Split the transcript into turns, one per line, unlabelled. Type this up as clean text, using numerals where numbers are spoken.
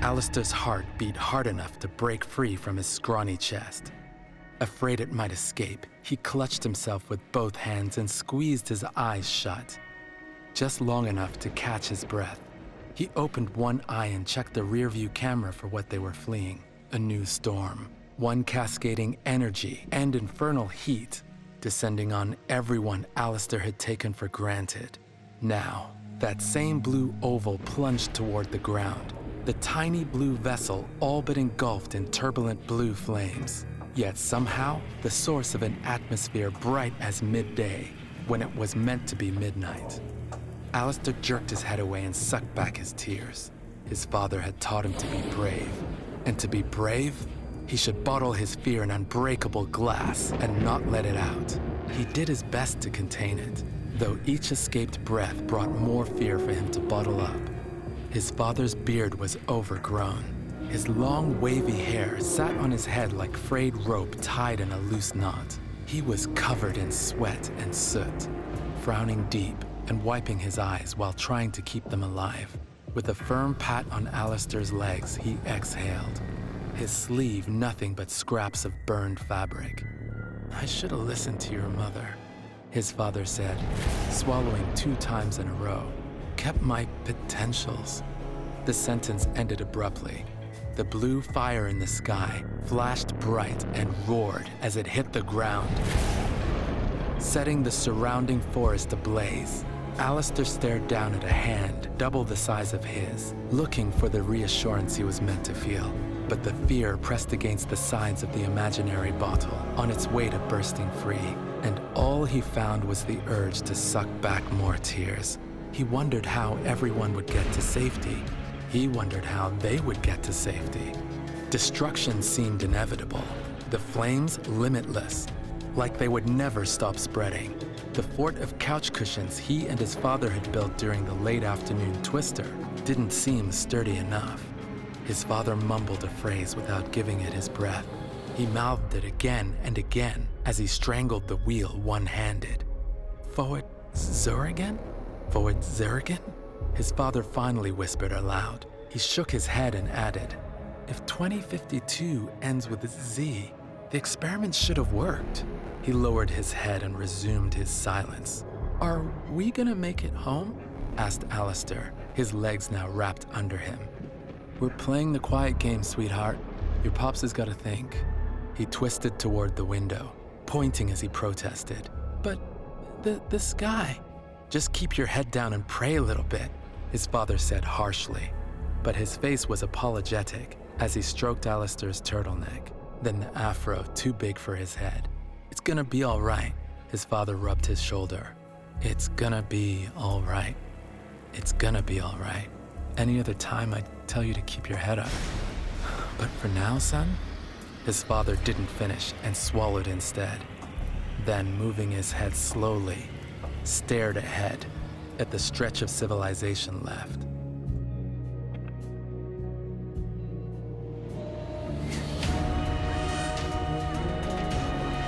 Alistair's heart beat hard enough to break free from his scrawny chest. Afraid it might escape, he clutched himself with both hands and squeezed his eyes shut. Just long enough to catch his breath. He opened one eye and checked the rearview camera for what they were fleeing. A new storm, one cascading energy and infernal heat, descending on everyone Alistair had taken for granted. Now, that same blue oval plunged toward the ground, the tiny blue vessel all but engulfed in turbulent blue flames. Yet somehow, the source of an atmosphere bright as midday, when it was meant to be midnight. Alistair jerked his head away and sucked back his tears. His father had taught him to be brave. And to be brave, he should bottle his fear in unbreakable glass and not let it out. He did his best to contain it, though each escaped breath brought more fear for him to bottle up. His father's beard was overgrown. His long, wavy hair sat on his head like frayed rope tied in a loose knot. He was covered in sweat and soot, frowning deep and wiping his eyes while trying to keep them alive. With a firm pat on Alistair's legs, he exhaled. His sleeve nothing but scraps of burned fabric. "I should have listened to your mother," his father said, swallowing 2 times in a row. "Kept my potentials." The sentence ended abruptly. The blue fire in the sky flashed bright and roared as it hit the ground, setting the surrounding forest ablaze. Alistair stared down at a hand double the size of his, looking for the reassurance he was meant to feel. But the fear pressed against the sides of the imaginary bottle, on its way to bursting free, and all he found was the urge to suck back more tears. He wondered how everyone would get to safety. He wondered how they would get to safety. Destruction seemed inevitable, the flames limitless, like they would never stop spreading. The fort of couch cushions he and his father had built during the late afternoon twister didn't seem sturdy enough. His father mumbled a phrase without giving it his breath. He mouthed it again and again as he strangled the wheel one-handed. "Forward Zurrigan? Forward Zurrigan?" His father finally whispered aloud. He shook his head and added, "If 2052 ends with a Z, the experiment should have worked." He lowered his head and resumed his silence. "Are we gonna make it home?" asked Alistair, his legs now wrapped under him. "We're playing the quiet game, sweetheart. Your pops has gotta think." He twisted toward the window, pointing as he protested. "But the sky." "Just keep your head down and pray a little bit," his father said harshly. But his face was apologetic as he stroked Alistair's turtleneck, then the afro too big for his head. "It's gonna be all right," his father rubbed his shoulder. "It's gonna be all right. It's gonna be all right. Any other time I'd tell you to keep your head up. But for now, son?" His father didn't finish and swallowed instead. Then, moving his head slowly, stared ahead at the stretch of civilization left.